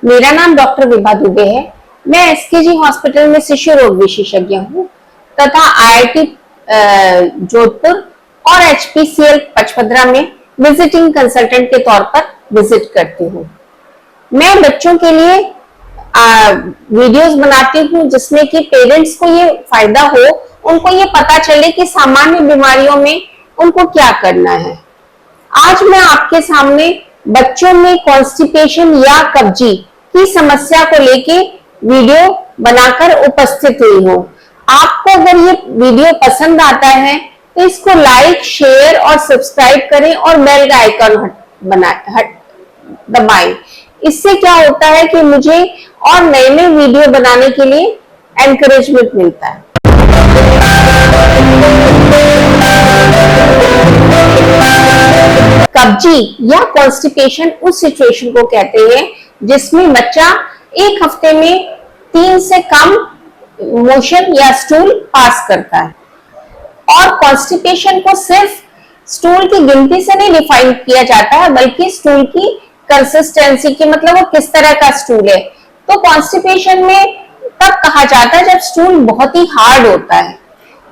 मेरा नाम डॉक्टर विभा दुबे है। मैं एसकेजी हॉस्पिटल में शिशु रोग विशेषज्ञ हूँ तथा आईआईटी जोधपुर और एचपीसीएल पचपदरा में विजिटिंग कंसल्टेंट के तौर पर विजिट करती हूँ। मैं बच्चों के लिए वीडियोस बनाती हूँ जिसमें कि पेरेंट्स को ये फायदा हो, उनको ये पता चले कि सामान्य बीमारियों में उनको क्या करना है। आज मैं आपके सामने बच्चों में कॉन्स्टिपेशन या कब्जी की समस्या को लेके वीडियो बनाकर उपस्थित हुई हूँ। आपको अगर ये वीडियो पसंद आता है तो इसको लाइक, शेयर और सब्सक्राइब करें और बेल का आइकन दबाएं। इससे क्या होता है कि मुझे और नए नए वीडियो बनाने के लिए एनकरेजमेंट मिलता है। कब्जी या कॉन्स्टिपेशन उस सिचुएशन को कहते हैं जिसमें बच्चा एक हफ्ते में 3 से कम मोशन या स्टूल पास करता है। और कॉन्स्टिपेशन को सिर्फ स्टूल की गिनती से नहीं डिफाइन किया जाता है, बल्कि स्टूल की कंसिस्टेंसी की, मतलब वो किस तरह का स्टूल है। तो कॉन्स्टिपेशन में तब कहा जाता है जब स्टूल बहुत ही हार्ड होता है।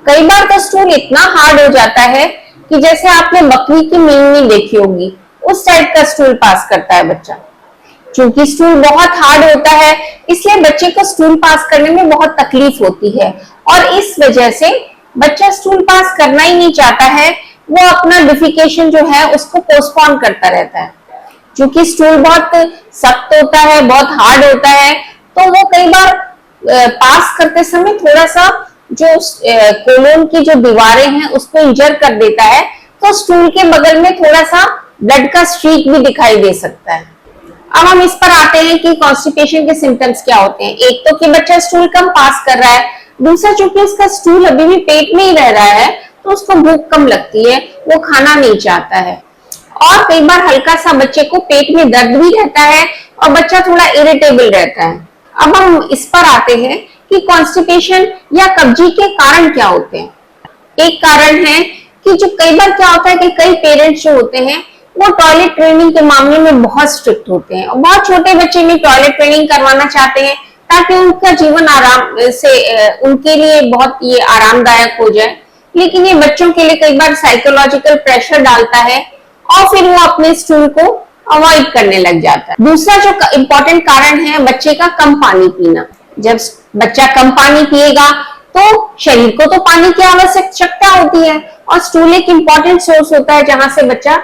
कई बार तो स्टूल इतना हार्ड हो जाता है कि जैसे आपने बकरी की मींगनी देखी होगी, उस टाइप का स्टूल पास करता है बच्चा। क्योंकि स्टूल बहुत हार्ड होता है, इसलिए बच्चे को स्टूल पास करने में बहुत तकलीफ होती है और इस वजह से बच्चा स्टूल पास करना ही नहीं चाहता है। वो अपना डिफिकेशन जो है उसको पोस्टपोन करता रहता है। क्योंकि स्टूल बहुत सख्त होता है, बहुत हार्ड होता है, तो वो कई बार पास करते समय थोड़ा सा जो कोलोन की जो दीवारें हैं उसको इंजर कर देता है, तो स्टूल के बगल में थोड़ा सा ब्लड का स्ट्रीक भी दिखाई दे सकता है। अब हम इस पर आते हैं कि कॉन्स्टिपेशन के सिम्टम्स क्या होते हैं। एक तो कि बच्चा स्टूल कम पास कर रहा है, दूसरा चूंकि उसका स्टूल अभी भी पेट में ही रह रहा है तो उसको भूख कम लगती है, वो खाना नहीं चाहता है। और कई बार हल्का सा बच्चे को पेट में दर्द भी रहता है और बच्चा थोड़ा इरिटेबल रहता है। अब हम इस पर आते हैं कि कॉन्स्टिपेशन या कब्जी के कारण क्या होते हैं। एक कारण है कि जो कई बार क्या होता है कि कई पेरेंट्स जो होते हैं वो टॉयलेट ट्रेनिंग के मामले में बहुत स्ट्रिक्ट होते हैं और बहुत छोटे बच्चे में टॉयलेट ट्रेनिंग करवाना चाहते हैं ताकि उनका जीवन आराम से उनके लिए बहुत ये आरामदायक हो जाए। लेकिन ये बच्चों के लिए कई बार साइकोलॉजिकल प्रेशर डालता है और फिर वो अपने स्टूल को अवॉइड करने लग जाता है। दूसरा जो इम्पोर्टेंट कारण है बच्चे का कम पानी पीना। जब बच्चा कम पानी पिएगा तो शरीर को तो पानी की आवश्यकता होती है और स्टूल एक इम्पोर्टेंट सोर्स होता है जहां से बच्चा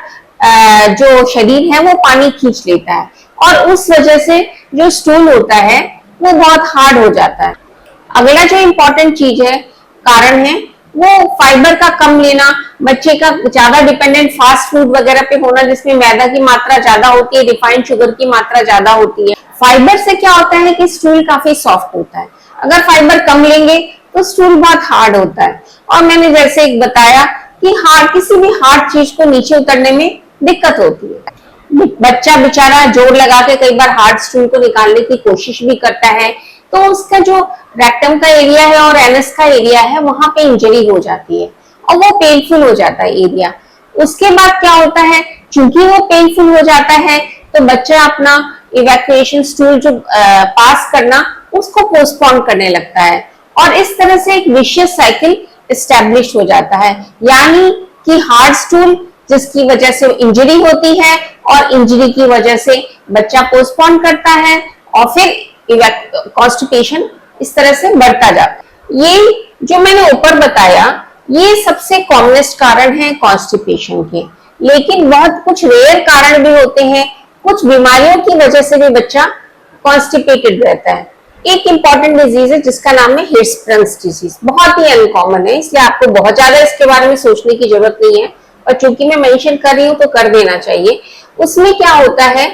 जो शरीर है वो पानी खींच लेता है और उस वजह से जो स्टूल होता है वो बहुत हार्ड हो जाता है। अगला जो इम्पोर्टेंट चीज है, कारण है, वो फाइबर का कम लेना। बच्चे का ज्यादा डिपेंडेंट फास्ट फूड वगैरह पे होना जिसमें मैदा की मात्रा ज्यादा होती है, रिफाइंड शुगर की मात्रा ज्यादा होती है। फाइबर से क्या होता है कि स्टूल काफी सॉफ्ट होता है। अगर फाइबर कम लेंगे तो स्टूल बहुत हार्ड होता है। और मैंने जैसे एक बताया कि किसी भी हार्ड चीज को नीचे उतरने में दिक्कत होती है। बच्चा बेचारा जोर लगा के कई बार हार्ड स्टूल को निकालने की कोशिश भी करता है, तो उसका जो रेक्टम का एरिया है और एनस का एरिया है वहां पे इंजरी हो जाती है और वो पेनफुल हो जाता है एरिया। उसके बाद क्या होता है, चूंकि वो पेनफुल हो जाता है तो बच्चा अपना इवैक्यूएशन स्टूल जो पास करना उसको पोस्टपोन करने लगता है और इस तरह से एक विशियस साइकिल एस्टैब्लिश हो जाता है। यानी कि हार्ड स्टूल जिसकी वजह से इंजरी होती है और इंजरी की वजह से बच्चा पोस्टपोन करता है और फिर कॉन्स्टिपेशन इस तरह से बढ़ता जाता है। ये जो मैंने ऊपर बताया ये सबसे कॉमनेस्ट कारण है कॉन्स्टिपेशन के, लेकिन बहुत कुछ रेयर कारण भी होते हैं। कुछ बीमारियों की वजह से भी बच्चा कॉन्स्टिपेटेड रहता है। एक इंपॉर्टेंट डिजीज है जिसका नाम है हिर्शस्प्रंग्स डिजीज। बहुत ही अनकॉमन है, इसलिए आपको बहुत ज्यादा इसके बारे में सोचने की जरूरत नहीं है और चूंकि मैं मेंशन कर रही हूँ तो कर देना चाहिए। उसमें क्या होता है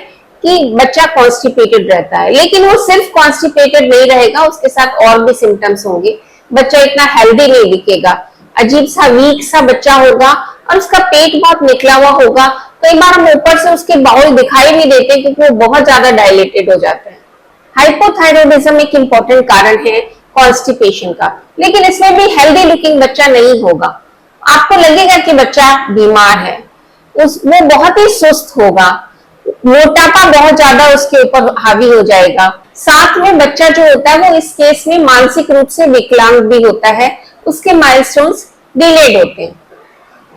कि बच्चा कॉन्स्टिपेटेड रहता है, लेकिन वो सिर्फ कॉन्स्टिपेटेड नहीं रहेगा, उसके साथ और भी सिम्टम्स होंगे। बच्चा इतना हेल्दी नहीं दिखेगा, अजीब सा वीक सा बच्चा होगा और उसका पेट बहुत निकला हुआ होगा। कई बार हम ऊपर से उसके बाउल दिखाई नहीं देते क्योंकि वो बहुत ज्यादा डायलेटेड हो जाता है। हाइपोथायरॉयडिज्म एक इंपॉर्टेंट कारण है कॉन्स्टिपेशन का, लेकिन इसमें भी हेल्दी लुकिंग बच्चा नहीं होगा। आपको लगेगा कि बच्चा बीमार है, वो बहुत ही सुस्त होगा, मोटापा बहुत ज्यादा उसके ऊपर हावी हो जाएगा। साथ में बच्चा जो होता है वो इस केस में मानसिक रूप से विकलांग भी होता है, उसके माइलस्टोन्स डिलेड होते हैं।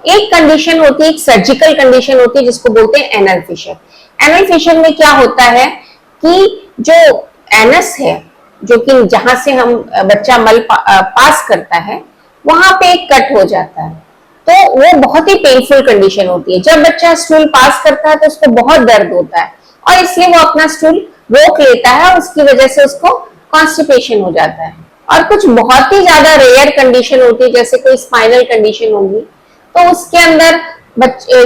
एक कंडीशन होती है, एक सर्जिकल कंडीशन होती है जिसको बोलते हैं एनल फिशर। एनल फिशर में क्या होता है कि जो एनस है, जो कि जहां से हम बच्चा मल पास करता है, वहां पे एक कट हो जाता है, तो वो बहुत ही पेनफुल कंडीशन होती है। जब बच्चा स्टूल पास करता है तो उसको बहुत दर्द होता है और इसलिए वो अपना स्टूल रोक लेता है और उसकी वजह से उसको कॉन्स्टिपेशन हो जाता है। और कुछ बहुत ही ज्यादा रेयर कंडीशन होती है, जैसे कोई स्पाइनल कंडीशन होगी, तो उसके अंदर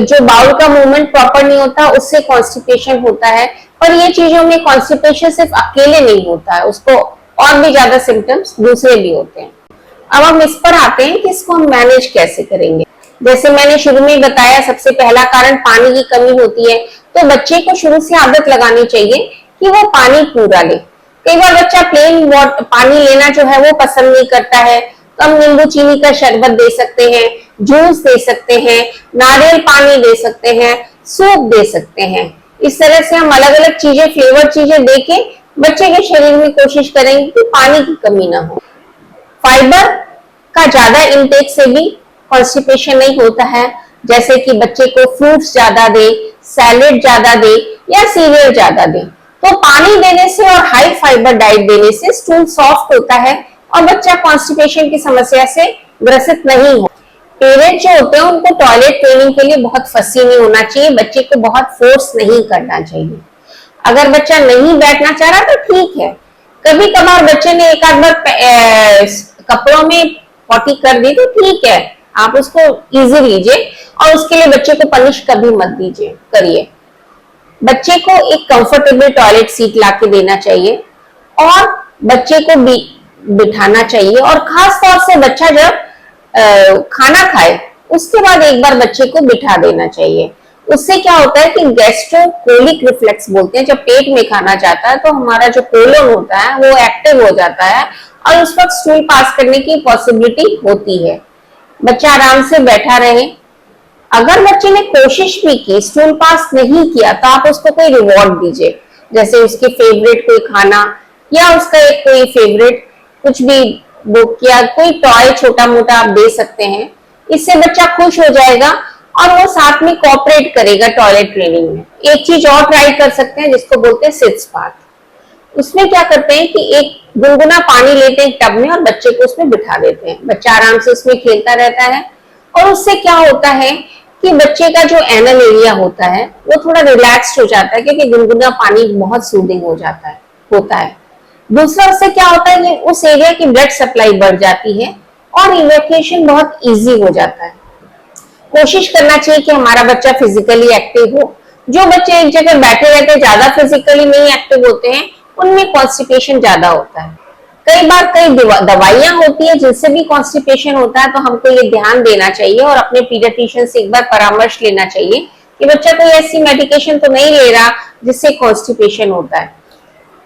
जो बाउल का मूवमेंट प्रॉपर नहीं होता, उससे कॉन्स्टिपेशन होता है। और ये चीजों में कॉन्स्टिपेशन सिर्फ अकेले नहीं होता है, उसको और भी ज्यादा सिम्टम्स दूसरे भी होते हैं। अब हम इस पर आते हैं कि इसको हम मैनेज कैसे करेंगे। जैसे मैंने शुरू में बताया, सबसे पहला कारण पानी की कमी होती है, तो बच्चे को शुरू से आदत लगानी चाहिए कि वो पानी पूरा ले। कई बार बच्चा प्लेन पानी लेना जो है वो पसंद नहीं करता है, तो हम नींबू चीनी का शरबत दे सकते हैं, जूस दे सकते हैं, नारियल पानी दे सकते हैं, सूप दे सकते हैं। इस तरह से हम अलग अलग चीजें, फ्लेवर चीजें देके बच्चे के शरीर में कोशिश करेंगे कि पानी की कमी ना हो। फाइबर का ज्यादा इंटेक से भी कॉन्स्टिपेशन नहीं होता है, जैसे कि बच्चे को फ्रूट्स ज्यादा दे, सैलेड ज्यादा दे या सीरियल ज्यादा दे। तो पानी देने से और हाई फाइबर डाइट देने से स्टूल सॉफ्ट होता है और बच्चा कॉन्स्टिपेशन की समस्या से ग्रसित नहीं हो। पेरेंट्स जो होते हैं उनको टॉयलेट ट्रेनिंग के लिए बहुत फसी नहीं होना चाहिए, बच्चे को बहुत फोर्स नहीं करना चाहिए। अगर बच्चा नहीं बैठना चाह रहा तो ठीक है, कभी कभार बच्चे ने एक आध बार कपड़ों में पॉटी कर दी तो ठीक है, आप उसको इजी लीजिए और उसके लिए बच्चे को पनिश कभी मत दीजिए, करिए। बच्चे को एक कंफर्टेबल टॉयलेट सीट लाके देना चाहिए और बच्चे को बिठाना चाहिए। और खास तौर से बच्चा जब खाना खाए उसके बाद एक बार बच्चे को बिठा देना चाहिए। उससे क्या होता है कि गैस्ट्रोकोलिक रिफ्लेक्स बोलते हैं, जब पेट में खाना जाता है तो हमारा जो कोलन होता है वो एक्टिव हो जाता है और उस वक्त स्टूल पास करने की पॉसिबिलिटी होती है। बच्चा आराम से बैठा रहे। अगर बच्चे ने कोशिश भी की, स्टूल पास नहीं किया, तो आप उसको कोई रिवॉर्ड दीजिए, जैसे उसके फेवरेट कोई खाना या उसका एक कोई फेवरेट कुछ भी बुक या कोई टॉय छोटा मोटा आप दे सकते हैं। इससे बच्चा खुश हो जाएगा और वो साथ में कोऑपरेट करेगा टॉयलेट ट्रेनिंग में। एक चीज और ट्राई कर सकते हैं जिसको बोलते हैं सिट्स पाथ। उसमें क्या करते हैं कि एक गुनगुना पानी लेते हैं टब में और बच्चे को उसमें बिठा देते हैं। बच्चा आराम से उसमें खेलता रहता है और उससे क्या होता है कि बच्चे का जो एनल एरिया होता है वो थोड़ा रिलैक्स्ड हो जाता है, क्योंकि गुनगुना पानी बहुत सूदिंग हो जाता है होता है। दूसरा, उससे क्या होता है कि उस एरिया की ब्लड सप्लाई बढ़ जाती है और इवैक्यूएशन बहुत इजी हो जाता है। कोशिश करना चाहिए कि हमारा बच्चा फिजिकली एक्टिव हो। जो बच्चे एक जगह बैठे रहते हैं, ज्यादा फिजिकली नहीं एक्टिव होते हैं, उनमें कॉन्स्टिपेशन ज्यादा होता है। कई बार कई दवाइयां होती है जिनसे भी कॉन्स्टिपेशन होता है, तो हमको ये ध्यान देना चाहिए और अपने पीडियाट्रिशियन से एक बार परामर्श लेना चाहिए कि बच्चा कोई ऐसी मेडिकेशन तो नहीं ले रहा जिससे कॉन्स्टिपेशन होता है।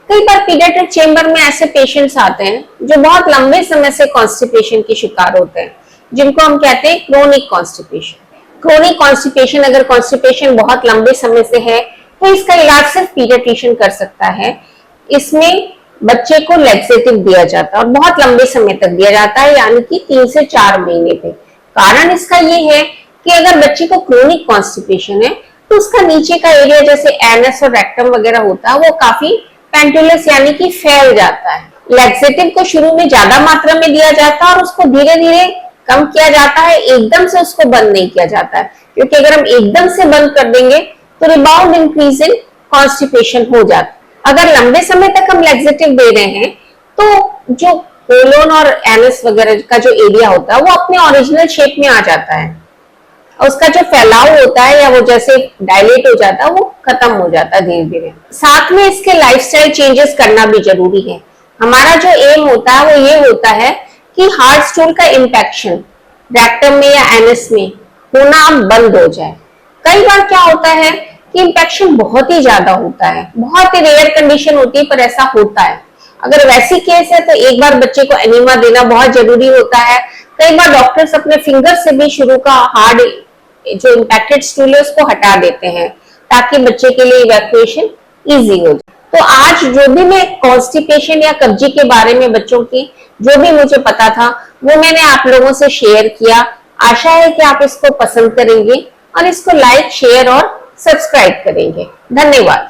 कई बार पीडियाट्रिक चेंबर में ऐसे पेशेंट्स आते हैं जो बहुत लंबे समय से कॉन्स्टिपेशन के शिकार होते हैं, जिनको हम कहते हैं क्रोनिक कॉन्स्टिपेशन। क्रोनिक कॉन्स्टिपेशन, अगर कॉन्स्टिपेशन बहुत लंबे समय से है तो इसका इलाज सिर्फ पीडियाट्रिशियन कर सकता है। इसमें बच्चे को लैक्सेटिव दिया जाता है और बहुत लंबे समय तक दिया जाता है, यानी कि 3 से 4 महीने तक। कारण इसका ये है कि अगर बच्चे को क्रोनिक कॉन्स्टिपेशन है तो उसका नीचे का एरिया जैसे एनस और रेक्टम वगैरह होता है वो काफी पेंटुलस यानी कि फैल जाता है। लैक्सेटिव को शुरू में ज्यादा मात्रा में दिया जाता है और उसको धीरे धीरे कम किया जाता है, एकदम से उसको बंद नहीं किया जाता है, क्योंकि अगर हम एकदम से बंद कर देंगे तो रिबाउंड इंक्रीज इन कॉन्स्टिपेशन हो जाता है। अगर लंबे समय तक हम लैक्सेटिव दे रहे हैं तो जो कोलोन और एनस वगैरह का जो एरिया होता है वो अपने ओरिजिनल शेप में आ जाता है और उसका जो फैलाव होता है या वो जैसे डायलेट हो जाता है वो खत्म हो जाता है धीरे धीरे। साथ में इसके लाइफस्टाइल चेंजेस करना भी जरूरी है। हमारा जो एम होता है वो ये होता है कि हार्ड स्टूल का इंफेक्शन रेक्टम में या एनस में होना अब बंद हो जाए। कई बार क्या होता है कि इंफेक्शन बहुत ही ज्यादा होता है, बहुत ही रेयर कंडीशन होती है पर ऐसा होता है। अगर वैसी केस है तो एक बार बच्चे को एनीमा देना बहुत जरूरी होता है। कई बार डॉक्टर्स अपने फिंगर से भी शुरू का हार्ड जो इंपैक्टेड स्टूल है उसको हटा देते हैं ताकि बच्चे के लिए इवैक्यूएशन इजी हो जाए। तो आज जो भी मैं कॉन्स्टिपेशन या कब्जी के बारे में बच्चों की जो भी मुझे पता था वो मैंने आप लोगों से शेयर किया। आशा है कि आप इसको पसंद करेंगे और इसको लाइक, शेयर और सब्सक्राइब करेंगे। धन्यवाद।